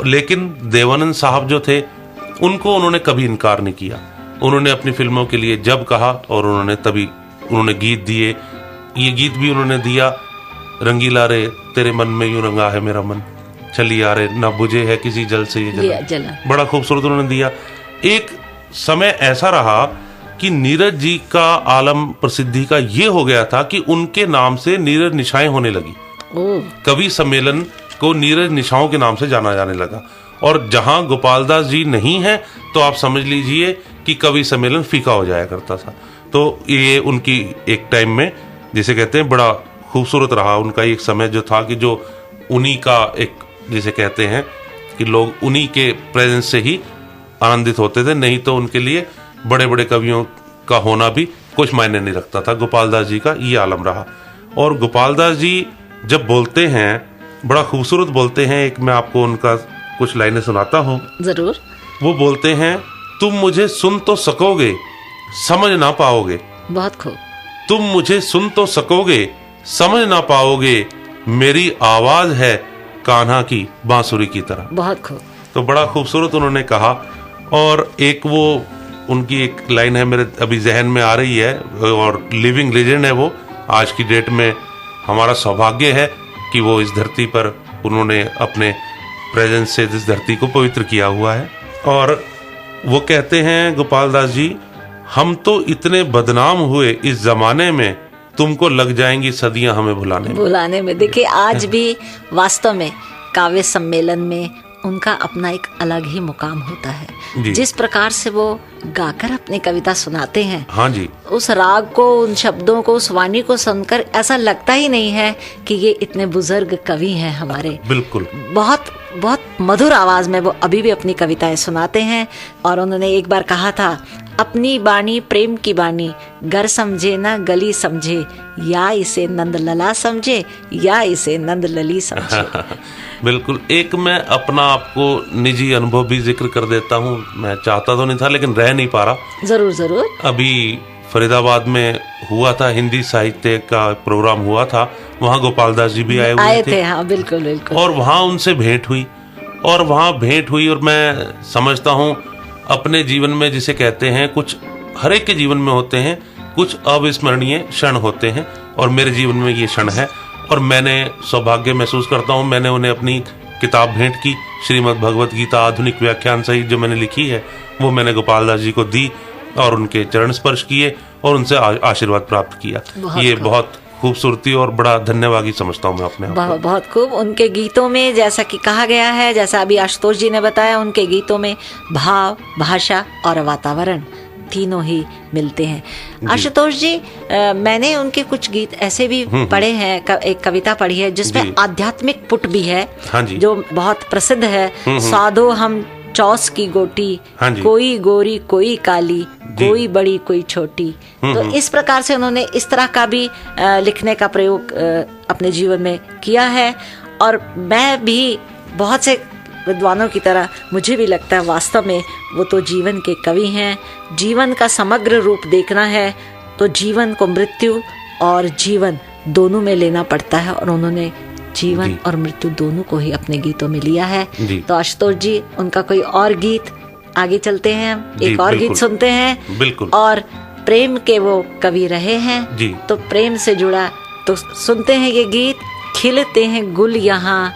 लेकिन देवानंद साहब जो थे, उनको उन्होंने कभी इनकार नहीं किया। उन्होंने अपनी फिल्मों के लिए जब कहा और उन्होंने तभी उन्होंने गीत दिए। ये गीत भी उन्होंने दिया, रंगीला रे तेरे मन में यूं रंगा है मेरा मन, चली आ रे ना बुझे है किसी जल से ये जला। बड़ा खूबसूरत उन्होंने दिया। एक समय ऐसा रहा कि नीरज जी का आलम प्रसिद्धि का ये हो गया था कि उनके नाम से नीरज निशाएं होने लगी। कवि सम्मेलन को नीरज निशाओं के नाम से जाना जाने लगा, और जहां गोपाल दास जी नहीं है तो आप समझ लीजिए कि कवि सम्मेलन फीका हो जाया करता था। तो ये उनकी एक टाइम में, जिसे कहते हैं, बड़ा खूबसूरत रहा उनका एक समय जो था कि जो उन्हीं का एक, जिसे कहते हैं कि लोग उन्हीं के प्रेजेंस से ही आनंदित होते थे, नहीं तो उनके लिए बड़े बड़े कवियों का होना भी कुछ मायने नहीं रखता था। गोपाल दास जी का ये आलम रहा। और गोपाल दास जी जब बोलते हैं बड़ा खूबसूरत बोलते हैं। एक मैं आपको उनका कुछ लाइनें सुनाता हूँ। जरूर। वो बोलते हैं, तुम मुझे सुन तो सकोगे, समझ ना पाओगे। बहुत खूब। तुम मुझे सुन तो सकोगे, समझ ना पाओगे, मेरी आवाज है कान्हा की बांसुरी की तरह। बहुत खूब। तो बड़ा खूबसूरत उन्होंने कहा। और एक वो उनकी एक लाइन है मेरे अभी जहन में आ रही है, और लिविंग लेजेंड है वो। आज की डेट में हमारा सौभाग्य है कि वो इस धरती पर उन्होंने अपने प्रेजेंस से इस धरती को पवित्र किया हुआ है। और वो कहते हैं गोपाल दास जी, हम तो इतने बदनाम हुए इस जमाने में, तुमको लग जाएंगी सदियां हमें भुलाने में। देखिए, आज भी वास्तव में काव्य सम्मेलन में उनका अपना एक अलग ही मुकाम होता है। जिस प्रकार से वो गाकर अपनी कविता सुनाते हैं, हाँ जी, उस राग को, उन शब्दों को, उस वाणी को सुनकर ऐसा लगता ही नहीं है कि ये इतने बुजुर्ग कवि हैं हमारे। बिल्कुल। बहुत बहुत मधुर आवाज में वो अभी भी अपनी कविताएं सुनाते हैं। और उन्होंने एक बार कहा था, अपनी बानी प्रेम की बानी, घर समझे ना गली समझे, या इसे नंद लला समझे, या इसे नंद लली समझे। बिल्कुल। एक मैं अपना आपको निजी अनुभव भी जिक्र कर देता हूँ। मैं चाहता तो नहीं था लेकिन रह नहीं पा रहा। जरूर जरूर। अभी फरीदाबाद में हुआ था, हिंदी साहित्य का प्रोग्राम हुआ था, वहाँ गोपाल दास जी भी आए थे। हाँ, बिल्कुल बिल्कुल। और वहाँ उनसे भेंट हुई, और मैं समझता हूँ अपने जीवन में, जिसे कहते हैं, कुछ हर एक के जीवन में होते हैं, कुछ अविस्मरणीय क्षण होते हैं, और मेरे जीवन में ये क्षण है। और मैंने सौभाग्य महसूस करता हूँ, मैंने उन्हें अपनी किताब भेंट की, श्रीमद् भगवत गीता आधुनिक व्याख्यान सहित जो मैंने लिखी है, वो मैंने गोपाल दास जी को दी और उनके चरण स्पर्श किए और उनसे आशीर्वाद प्राप्त किया। ये बहुत खूबसूरती और बड़ा धन्यवाद समझता हूँ मैं अपने आप को। बहुत खूब। उनके गीतों में, जैसा कि कहा गया है, जैसा अभी आशुतोष जी ने बताया, उनके गीतों में भाव, भाषा और वातावरण तीनों ही मिलते हैं। आशुतोष जी, मैंने उनके कुछ गीत ऐसे भी पढ़े हैं। एक कविता पढ़ी है जिसमें आध्यात्मिक पुट भी है, जो बहुत प्रसिद्ध है। साधो हम चौस की गोटी, कोई गोरी कोई काली, कोई बड़ी कोई छोटी। तो इस प्रकार से उन्होंने इस तरह का भी लिखने का प्रयोग अपने जीवन में किया है। और मैं भी बहुत से विद्वानों की तरह, मुझे भी लगता है वास्तव में वो तो जीवन के कवि हैं। जीवन का समग्र रूप देखना है तो जीवन को मृत्यु और जीवन दोनों में लेना पड़ता है, और उन्होंने जीवन और मृत्यु दोनों को ही अपने गीतों में लिया है। तो आशुतोष जी, उनका कोई और गीत, आगे चलते हैं, एक और गीत सुनते हैं। बिल्कुल। और प्रेम के वो कवि रहे हैं, तो प्रेम से जुड़ा तो सुनते हैं ये गीत। खिलते हैं गुल यहाँ,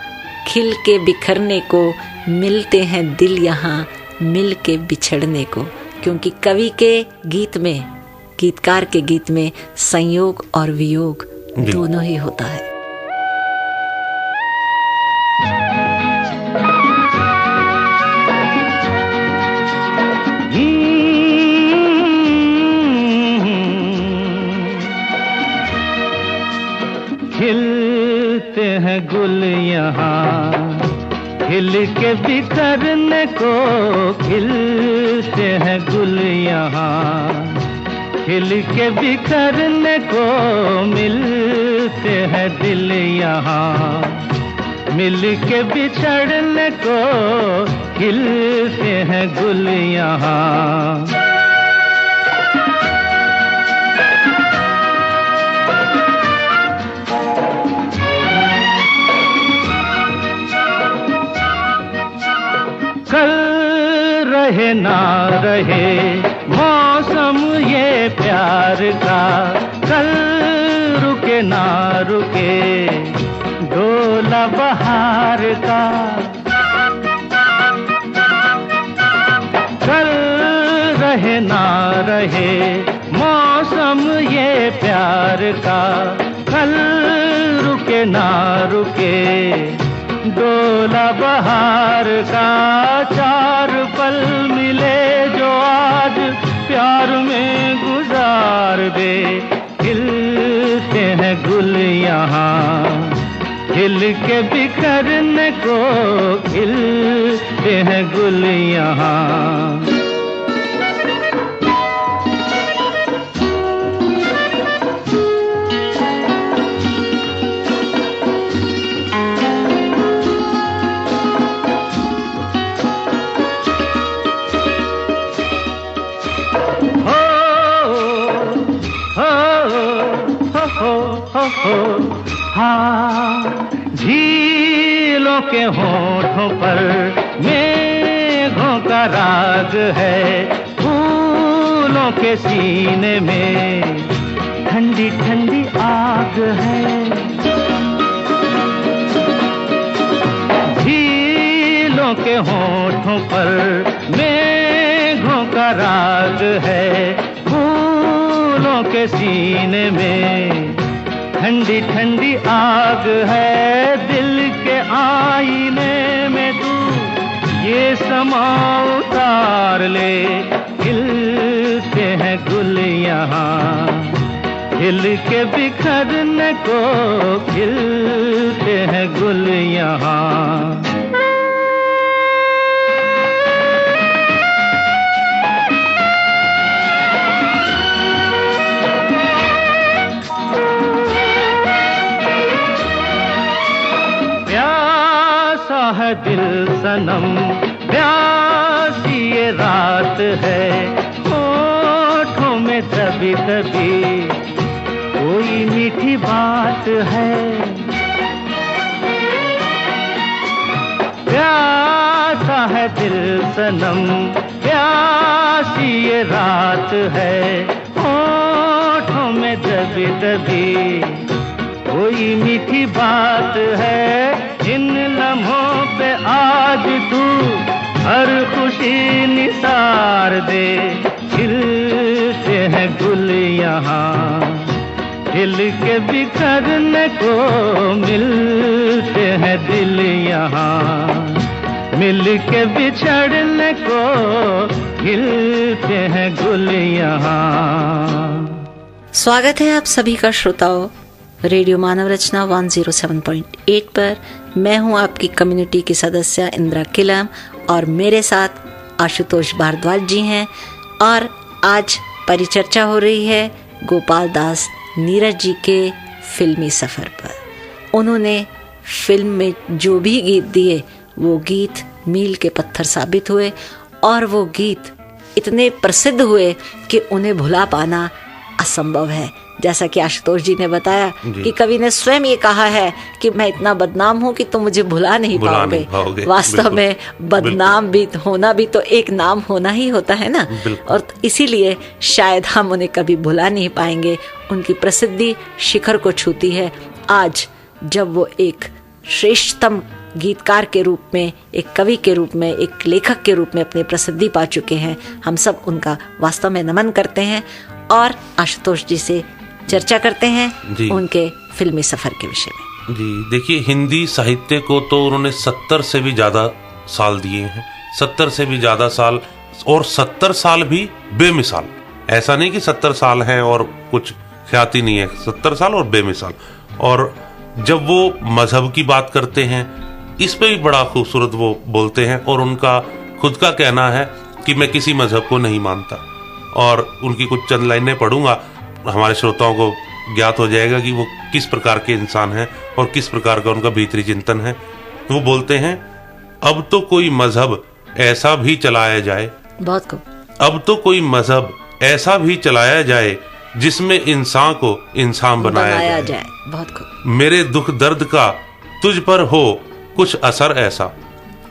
खिल के बिखरने को, मिलते हैं दिल यहाँ, मिल के बिछड़ने को। क्योंकि कवि के गीत में, गीतकार के गीत में संयोग और वियोग दोनों ही होता है। खिलते हैं गुल यहाँ, खिल के बिखरने को, खिलते हैं गुल यहाँ, खिल के बिखरने को, मिलते हैं दिल यहाँ, मिल के बिछड़ने को, खिलते हैं गुल यहाँ। कल रहे ना रहे मौसम ये प्यार का, कल रुके ना रुके डोला बहार का, कल रहे ना रहे मौसम ये प्यार का, कल रुके ना रुके डोला बहार का, चार पल मिले जो आज प्यार में गुजार दे, खिलते हैं गुल यहाँ खिल के बिखरने को, खिलते हैं गुल यहाँ। हाँ, झीलों के होठों पर मेघों का राग है, फूलों के सीने में ठंडी ठंडी आग है। झीलों के होठों पर मेघों का राग है, फूलों के सीने में ठंडी ठंडी आग है। दिल के आईने में तू ये समा उतार ले, खिलते हैं गुल यहाँ खिल के बिखरने को, खिलते हैं गुल यहाँ। है दिल सनम प्यासी ये रात है, होठों में तभी तभी कोई मीठी बात है। प्यासा है दिल सनम प्यासी ये रात है, होठों में तभी तभी कोई मीठी बात है। इन लम्हों पे आज तू हर खुशी निसार दे, खिलते हैं गुल यहाँ खिल के बिखरने को, मिलते हैं दिल यहाँ मिल के बिछड़ने को, खिलते हैं गुल यहाँ। स्वागत है आप सभी का श्रोताओं रेडियो मानव रचना 107.8 पर। मैं हूं आपकी कम्युनिटी की सदस्य इंदिरा किलम और मेरे साथ आशुतोष भारद्वाज जी हैं। और आज परिचर्चा हो रही है गोपाल दास नीरज जी के फिल्मी सफ़र पर। उन्होंने फिल्म में जो भी गीत दिए वो गीत मील के पत्थर साबित हुए और वो गीत इतने प्रसिद्ध हुए कि उन्हें भुला पाना असंभव है। जैसा कि आशुतोष जी ने बताया कि कवि ने स्वयं ये कहा है कि मैं इतना बदनाम हूँ कि तुम मुझे भुला नहीं पाओगे। वास्तव में बदनाम भी होना भी तो एक नाम होना ही होता है ना, और इसीलिए शायद हम उन्हें कभी भुला नहीं पाएंगे। उनकी प्रसिद्धि शिखर को छूती है आज, जब वो एक श्रेष्ठतम गीतकार के रूप में, एक कवि के रूप में, एक लेखक के रूप में अपनी प्रसिद्धि पा चुके हैं। हम सब उनका वास्तव में नमन करते हैं और आशुतोष जी से चर्चा करते हैं उनके फिल्मी सफर के विषय में। जी देखिए, हिंदी साहित्य को तो उन्होंने 70 से भी ज्यादा साल दिए हैं, 70 से भी ज्यादा साल, और 70 साल भी बेमिसाल। ऐसा नहीं कि 70 साल हैं और कुछ ख्याति नहीं है, 70 साल और बेमिसाल। और जब वो मजहब की बात करते हैं इस पे भी बड़ा खूबसूरत वो बोलते हैं, और उनका खुद का कहना है कि मैं किसी मजहब को नहीं मानता। और उनकी कुछ चंद लाइनें पढ़ूंगा, हमारे श्रोताओं को ज्ञात हो जाएगा कि वो किस प्रकार के इंसान हैं और किस प्रकार का उनका भीतरी चिंतन है। वो बोलते हैं, अब तो कोई मजहब ऐसा भी चलाया जाए, बहुत खूब, अब तो कोई मजहब ऐसा भी चलाया जाए जिसमें इंसान को इंसान बनाया जाए। बहुत खूब। मेरे दुख दर्द का तुझ पर हो कुछ असर ऐसा,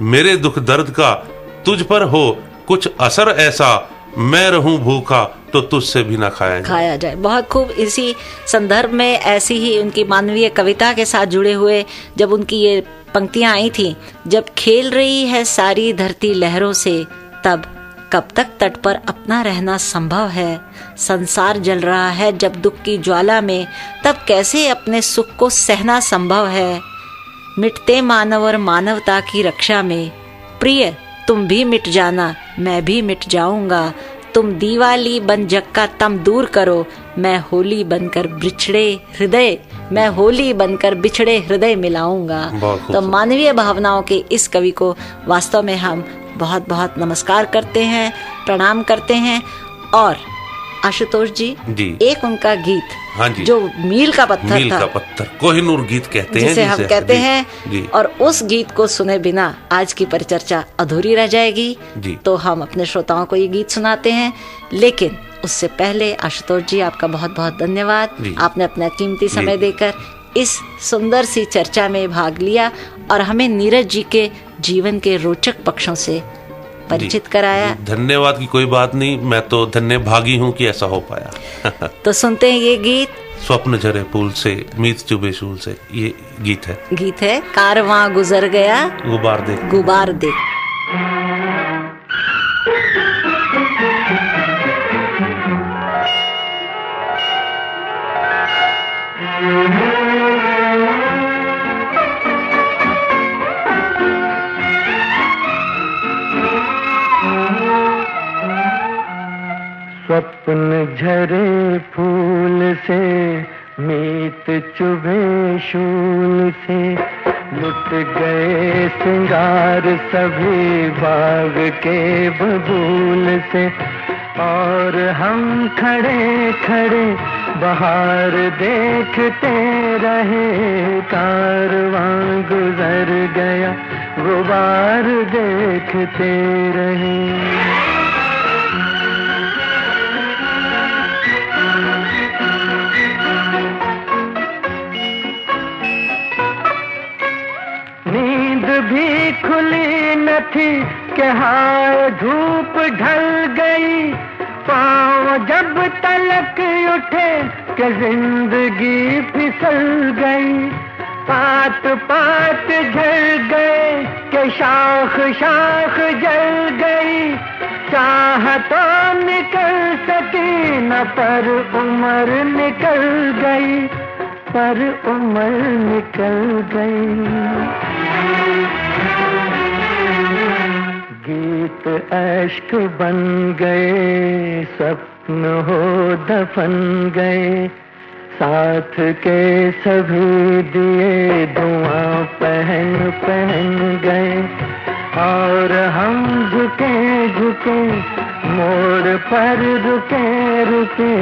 मेरे दुख दर्द का तुझ पर हो कुछ असर ऐसा, मैं रहूं भूखा तो तुझसे भी ना खाया जाए। बहुत खूब। इसी संदर्भ में ऐसी ही उनकी मानवीय कविता के साथ जुड़े हुए जब उनकी ये पंक्तियां आई थी, जब खेल रही है सारी धरती लहरों से, तब कब तक तट पर अपना रहना संभव है? संसार जल रहा है जब दुख की ज्वाला में, तब कैसे अपने सुख को सहना संभव है? मिटते मानव और मानवता की रक्षा में, प्रिय तुम भी मिट जाना, मैं भी मिट जाऊंगा। तुम दीवाली बन जग का तम दूर करो, मैं होली बनकर बिछड़े हृदय मिलाऊंगा। तो मानवीय भावनाओं के इस कवि को वास्तव में हम बहुत बहुत नमस्कार करते हैं, प्रणाम करते हैं। और आशुतोष जी, एक उनका गीत, हाँ जी, जो मील का पत्थर कोहिनूर गीत कहते हैं, जिसे हम कहते हैं, और उस गीत को सुने बिना आज की परिचर्चा अधूरी रह जाएगी जी। तो हम अपने श्रोताओं को ये गीत सुनाते हैं, लेकिन उससे पहले आशुतोष जी आपका बहुत बहुत धन्यवाद। आपने अपना कीमती समय देकर इस सुंदर सी चर्चा में भाग लिया और हमें नीरज जी के जीवन के रोचक पक्षों से परिचित कराया। धन्यवाद की कोई बात नहीं, मैं तो धन्य भागी हूँ कि ऐसा हो पाया। तो सुनते हैं ये गीत, स्वप्न झरे पुल से मीत चुभे शूल से, ये गीत है कारवां गुजर गया गुबार देख। स्वप्न झरे फूल से मीत चुभे शूल से, लुट गए सिंगार सभी बाग के बबूल से, और हम खड़े खड़े बाहर देखते रहे, कारवां गुजर गया गुबार देखते रहे। नींद भी खुली न थी कि हाय धूप ढल गई, पाँव जब तलक उठे कि जिंदगी फिसल गई, पात पात झड़ गए कि शाख शाख जल गई, चाह तो निकल सकी न पर उम्र निकल गई, पर उम्र निकल गई। गीत अश्क बन गए, सपन हो दफन गए, साथ के सभी दिए धुआं पहन पहन गए, और हम झुके झुके मोड़ पर रुके रुके,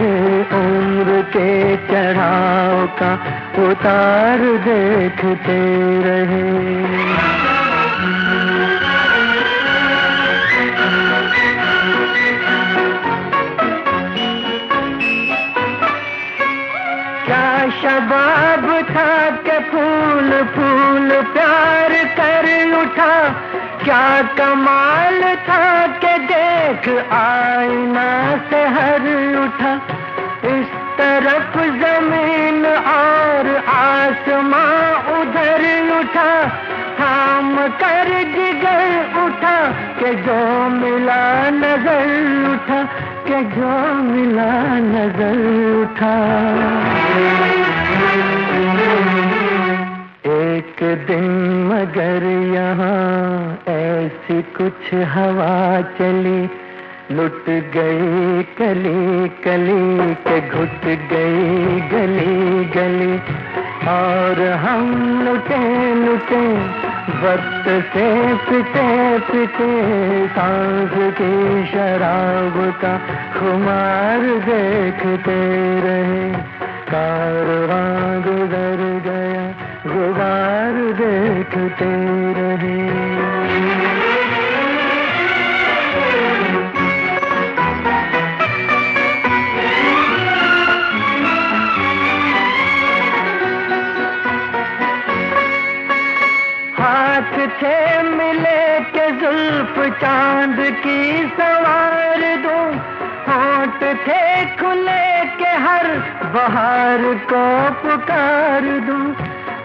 उम्र के चढ़ाव का उतार देखते रहे। क्या शबाब था कि फूल फूल प्यार कर उठा, क्या कमाल था कि देख आईना से हर उठा, इस तरफ जमीन और आसमां उधर उठा, थाम कर जिगर उठा कि जो मिला नजर उठा, कि जो मिला नजर उठा। एक दिन मगर यहाँ ऐसी कुछ हवा चली, लुट गई कली कली के घुट गई गली गली, और हम लुटे लुटे वक्त से पिटे पिटे, सांस की शराब का खुमार देखते रहे, कारवां गुजर गया गुबार देखते रहे। हाथ थे मिले के जुल्फ चांद की सवार दूं, होंठ थे खुले के हर बहार को पुकार दूं,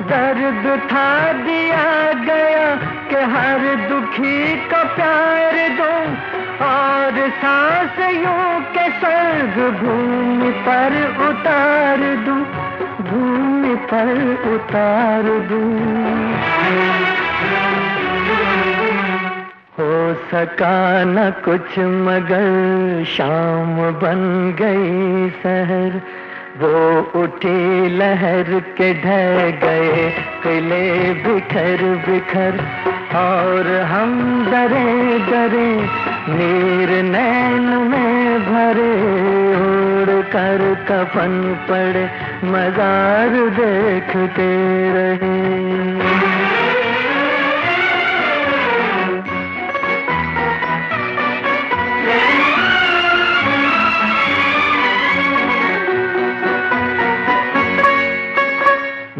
दर्द था दिया गया कि हर दुखी को प्यार दूं, और सांस यूं के स्वर्ग भूमि पर उतार दूं, भूमि पर उतार दूं। हो सका न कुछ मगर शाम बन गई शहर, वो उठी लहर के ढह गए किले बिखर बिखर, और हम डरे डरे नीर नैन में भरे, उड़ कर कफन पड़े मजार देखते रहे।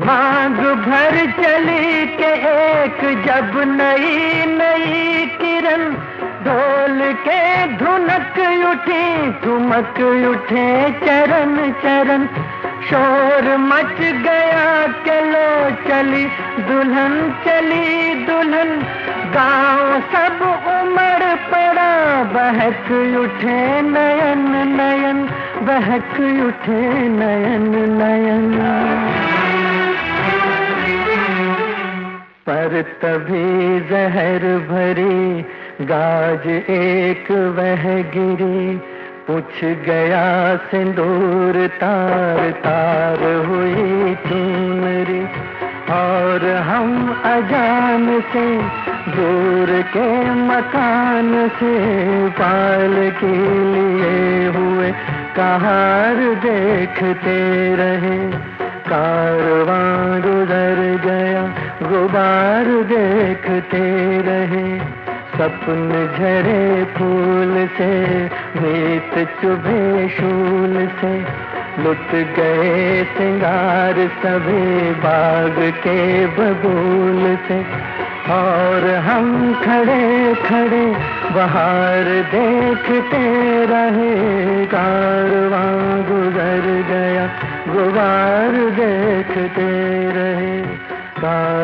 मांग भर चली के एक जब नई नई किरण, ढोल के धुनक उठी ठुमक उठे चरण चरण, शोर मच गया के लो चली दुल्हन, चली दुल्हन। गांव सब उमड़ पड़ा, बहक उठे नयन नयन, बहक उठे नयन नयन। पर तभी जहर भरी गाज एक वह गिरी, पूछ गया सिंदूर तार तार हुई चुनरी, और हम अजान से दूर के मकान से पाल के लिए हुए कहार देखते रहे। कारवां गुजर गया गुबार देखते रहे, सपन झरे फूल से मीत चुभे शूल से, लुट गए सिंगार सभी बाग के बबूल से, और हम खड़े खड़े बहार देखते रहे। कारवां गुजर गया गुबार देखते रहे, कारवां